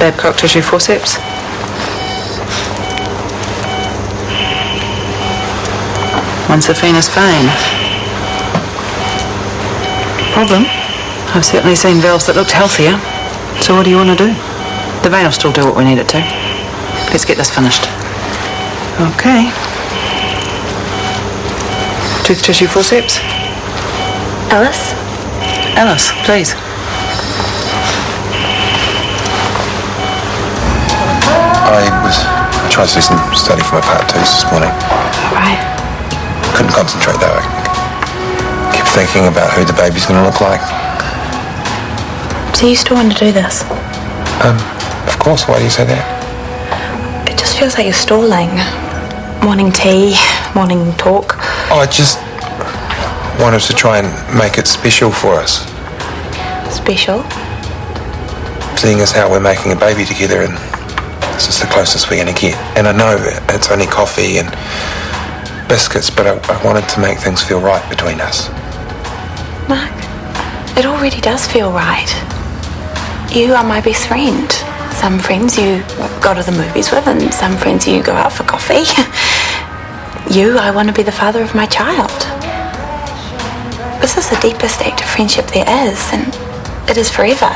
Babcock tissue forceps. One saphenous vein. Problem? I've certainly seen valves that looked healthier. So what do you want to do? The vein will still do what we need it to. Let's get this finished. Okay. Tooth tissue forceps. Alice? Alice, please. I tried to do some study for my pt2 this morning. Right. Couldn't concentrate though. I kept thinking about who the baby's going to look like. So you still want to do this? Of course. Why do you say that? It just feels like you're stalling. Morning tea, morning talk. Oh, I just wanted to try and make it special for us. Special? Seeing as how we're making a baby together, and this is the closest we're going to get. And I know it's only coffee and biscuits, but I wanted to make things feel right between us. Mark, it already does feel right. You are my best friend. Some friends you go to the movies with, and some friends you go out for coffee. You, I want to be the father of my child. This is the deepest act of friendship there is, and it is forever.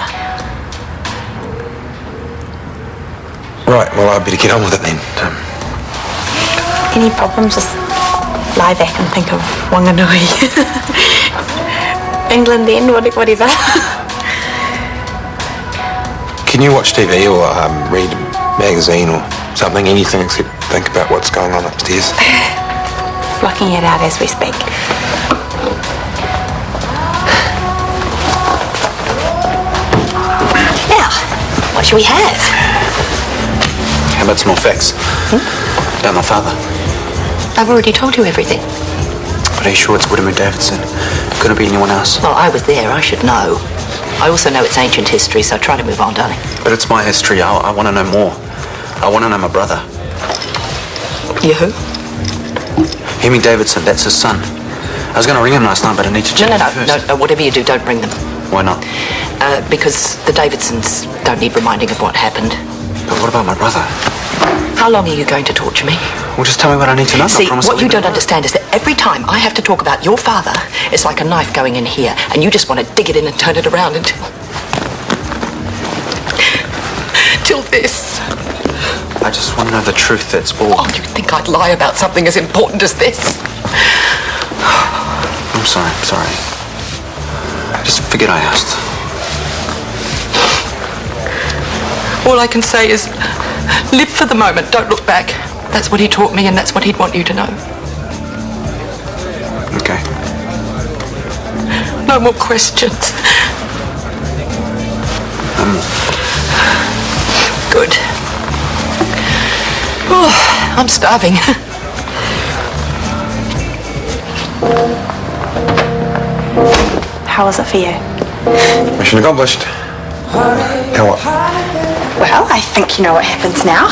Right, well, I'd better get on with it then. Any problems, just lie back and think of Wanganui. England then, whatever. Can you watch TV or read a magazine or something, anything except think about what's going on upstairs? Blocking it out as we speak. Now, what shall we have? How about some more facts? About my father. I've already told you everything. But are you sure it's William Davidson? Couldn't it be anyone else? Well, I was there. I should know. I also know it's ancient history, so try to move on, darling. But it's my history. I want to know more. I want to know my brother. You who? Hemi Davidson, that's his son. I was going to ring him last night, but I need to check first. No, whatever you do, don't bring them. Why not? Because the Davidsons don't need reminding of what happened. But what about my brother? How long are you going to torture me? Well, just tell me what I need to know. See, I promise what I'll you leave it don't understand is that every time I have to talk about your father, it's like a knife going in here, and you just want to dig it in and turn it around until... till this. I just want to know the truth, that's all. Oh, you think I'd lie about something as important as this? I'm sorry. Just forget I asked. All I can say is, live for the moment, don't look back. That's what he taught me, and that's what he'd want you to know. Okay. No more questions. Good. Oh, I'm starving. How was it for you? Mission accomplished. Now what? Well, I think you know what happens now.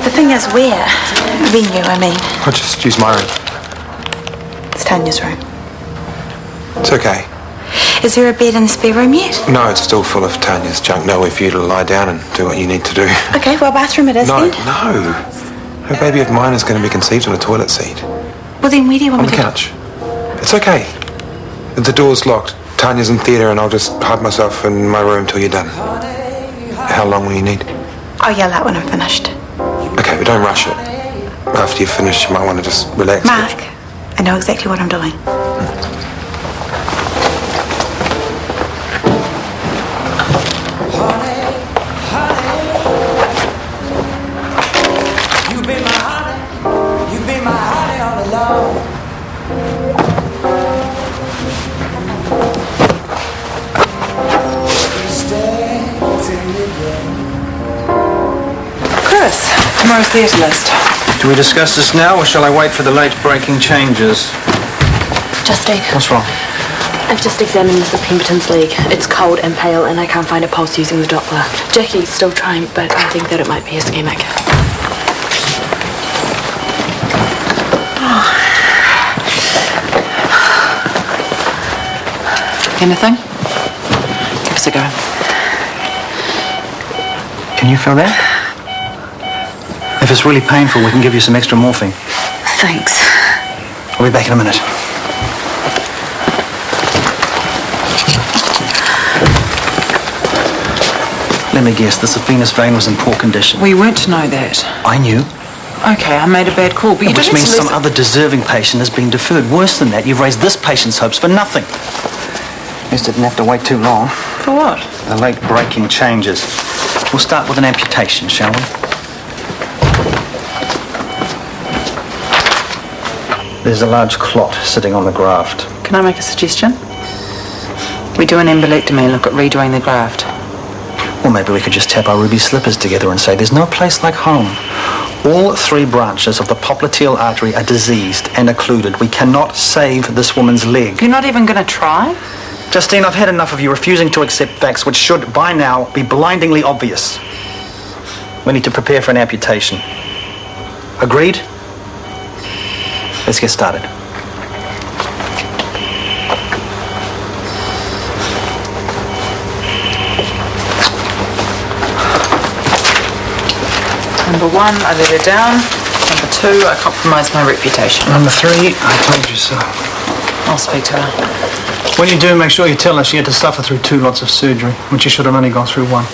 The thing is, where? Venue, I mean. I'll just use my room. It's Tanya's room. It's okay. Is there a bed in the spare room yet? No, it's still full of Tanya's junk. Nowhere for you to lie down and do what you need to do. Okay, well, bathroom it is No. then. Her baby of mine is going to be conceived on a toilet seat. Well, then where do you want On me the to... couch. It's okay. The door's locked. Tanya's in theatre and I'll just hide myself in my room till you're done. How long will you need? I'll yell out when I'm finished. Okay, but don't rush it. After you've finished, you might want to just relax. Mark, I know exactly what I'm doing. Tomorrow's theatre list. Do we discuss this now, or shall I wait for the late-breaking changes? Justy. What's wrong? I've just examined Mrs. Pemberton's leg. It's cold and pale, and I can't find a pulse using the Doppler. Jackie's still trying, but I think that it might be ischemic. Anything? Give us a go. Can you feel that? If it's really painful, we can give you some extra morphine. Thanks. I'll be back in a minute. Let me guess, the saphenous vein was in poor condition. We weren't to know that. I knew. Okay, I made a bad call, but you Which didn't means some other deserving patient has been deferred. Worse than that, you've raised this patient's hopes for nothing. Just didn't have to wait too long. For what? The late-breaking changes. We'll start with an amputation, shall we? There's a large clot sitting on the graft. Can I make a suggestion? We do an embolectomy and look at redoing the graft. Or maybe we could just tap our ruby slippers together and say there's no place like home. All 3 branches of the popliteal artery are diseased and occluded. We cannot save this woman's leg. You're not even going to try? Justine, I've had enough of you refusing to accept facts which should, by now, be blindingly obvious. We need to prepare for an amputation. Agreed? Let's get started. Number 1, I let her down. Number 2, I compromised my reputation. Number 3, I told you so. I'll speak to her. When you do, make sure you tell her she had to suffer through 2 lots of surgery, when she should have only gone through 1.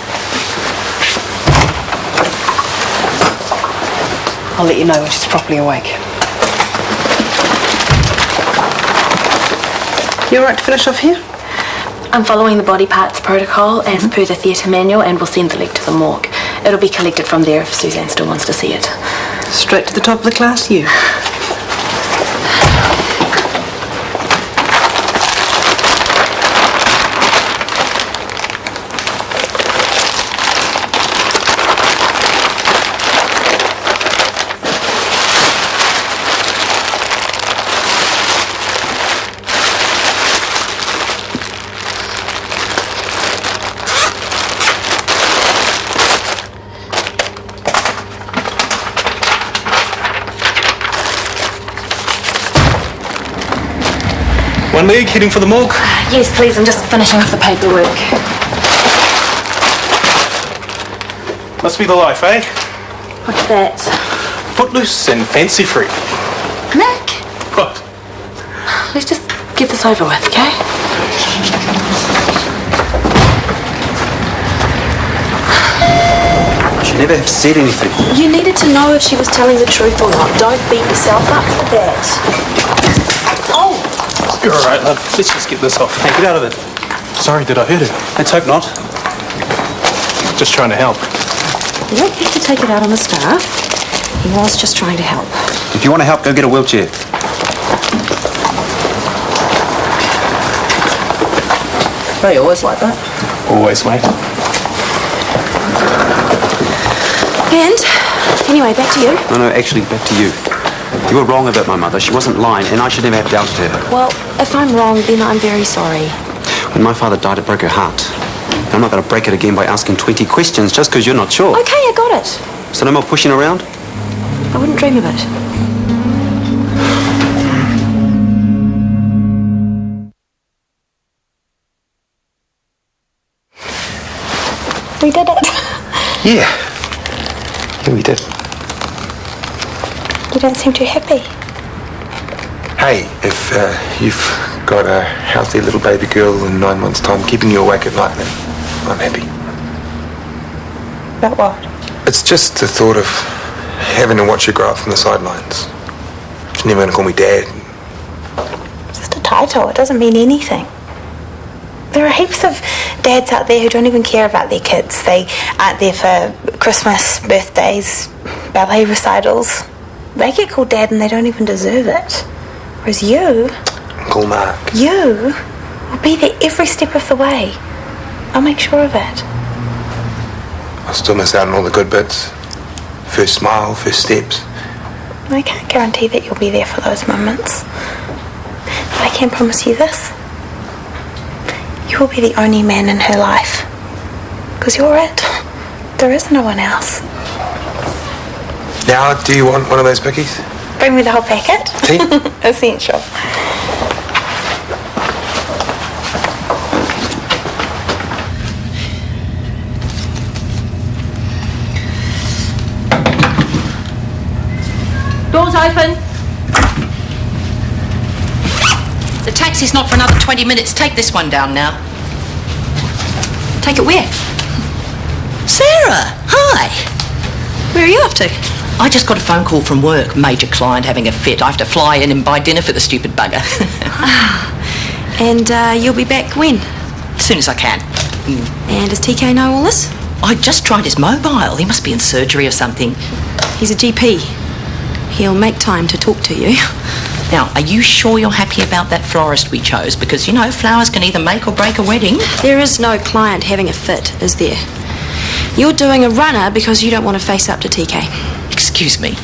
I'll let you know when she's properly awake. You all right to finish off here? I'm following the body parts protocol as per the theatre manual, and we'll send the leg to the morgue. It'll be collected from there if Suzanne still wants to see it. Straight to the top of the class, you. One leg, heading for the morgue? Yes, please. I'm just finishing off the paperwork. Must be the life, eh? What's that? Footloose and fancy-free. Nick, What? let's just get this over with, okay? She never said anything. You needed to know if she was telling the truth or not. Don't beat yourself up for that. Oh! You're all right, love. Let's just get this off. Hey, get out of it. Sorry, did I hurt her? Let's hope not. Just trying to help. You don't have to take it out on the staff. He was just trying to help. If you want to help, go get a wheelchair. They always like that. Always, mate. And, anyway, back to you. No, actually, back to you. You were wrong about my mother. She wasn't lying, and I should never have doubted her. Well, if I'm wrong, then I'm very sorry. When my father died, it broke her heart. I'm not going to break it again by asking 20 questions just because you're not sure. Okay, I got it. So no more pushing around? I wouldn't dream of it. We did it. Yeah. Yeah, we did. You don't seem too happy. Hey, if you've got a healthy little baby girl in 9 months' time keeping you awake at night, then I'm happy. About what? It's just the thought of having to watch you grow up from the sidelines. She's never going to call me Dad. It's just a title. It doesn't mean anything. There are heaps of dads out there who don't even care about their kids. They aren't there for Christmas, birthdays, ballet recitals. They get called dad and they don't even deserve it. Whereas you... Uncle Mark. You will be there every step of the way. I'll make sure of it. I'll still miss out on all the good bits. First smile, first steps. I can't guarantee that you'll be there for those moments. But I can promise you this. You will be the only man in her life. Because you're it. There is no one else. Now, do you want one of those cookies? Bring me the whole packet. Tea? Essential. open. The taxi's not for another 20 minutes. Take this one down now. Take it where? Sarah, hi. Where are you off to? I just got a phone call from work. Major client having a fit. I have to fly in and buy dinner for the stupid bugger. And you'll be back when? As soon as I can. And does TK know all this? I just tried his mobile. He must be in surgery or something. He's a GP. He'll make time to talk to you. Now, are you sure you're happy about that florist we chose? Because, you know, flowers can either make or break a wedding. There is no client having a fit, is there? You're doing a runner because you don't want to face up to TK. Excuse me.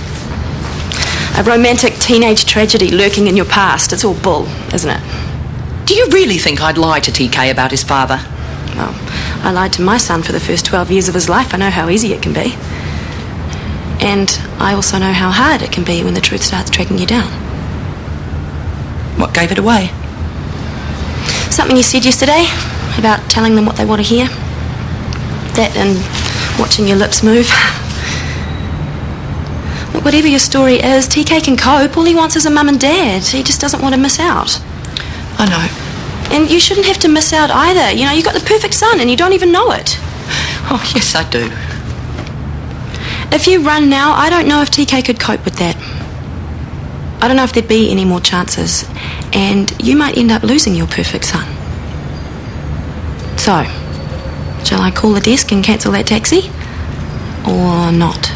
A romantic teenage tragedy lurking in your past. It's all bull, isn't it? Do you really think I'd lie to TK about his father? Well, I lied to my son for the first 12 years of his life. I know how easy it can be. And I also know how hard it can be when the truth starts tracking you down. What gave it away? Something you said yesterday about telling them what they want to hear. That and watching your lips move. Look, whatever your story is, TK can cope. All he wants is a mum and dad. He just doesn't want to miss out. I know. And you shouldn't have to miss out either. You know, you got the perfect son and you don't even know it. Oh, yes, I do. If you run now, I don't know if TK could cope with that. I don't know if there'd be any more chances. And you might end up losing your perfect son. So, shall I call the desk and cancel that taxi? Or not?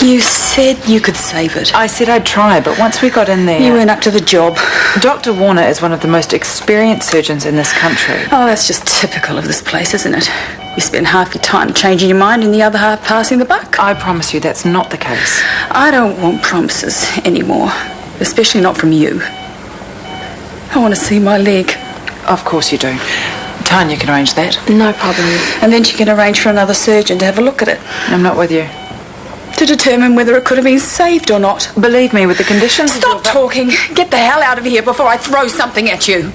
You said you could save it. I said I'd try, but once we got in there... You weren't up to the job. Dr. Warner is one of the most experienced surgeons in this country. Oh, that's just typical of this place, isn't it? You spend half your time changing your mind and the other half passing the buck. I promise you that's not the case. I don't want promises anymore, especially not from you. I want to see my leg. Of course you do. Tanya can arrange that. No problem. And then she can arrange for another surgeon to have a look at it. I'm not with you. To determine whether it could have been saved or not. Believe me, with the conditions... Stop talking. Get the hell out of here before I throw something at you.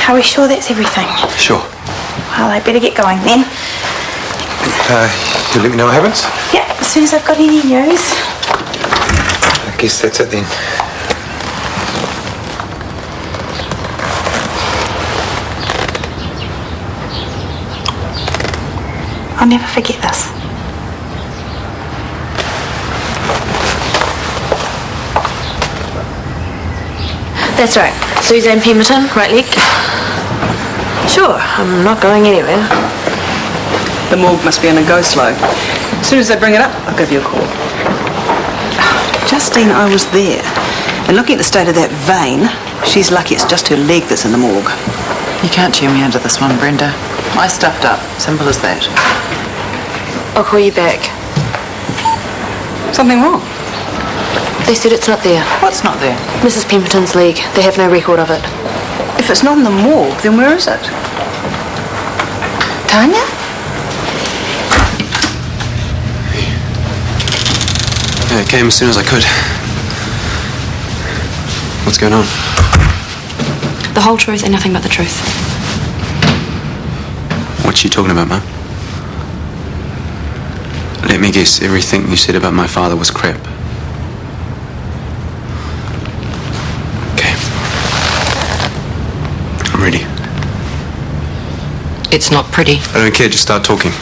Are we sure that's everything? Sure. Well, I better get going then. You'll let me know what happens? Yeah, as soon as I've got any news. I guess that's it then. I'll never forget this. That's right. Suzanne Pemberton, right leg. Sure, I'm not going anywhere. The morgue must be on a go-slow. As soon as they bring it up, I'll give you a call. Justine, I was there. And looking at the state of that vein, she's lucky it's just her leg that's in the morgue. You can't cheer me under this one, Brenda. I stuffed up. Simple as that. I'll call you back. Something wrong? They said it's not there. What's not there? Mrs. Pemberton's leg. They have no record of it. If it's not in the morgue, then where is it? Tanya? Yeah, I came as soon as I could. What's going on? The whole truth and nothing but the truth. What's she talking about, Mum? Let me guess, everything you said about my father was crap. Okay. I'm ready. It's not pretty. I don't care, just start talking.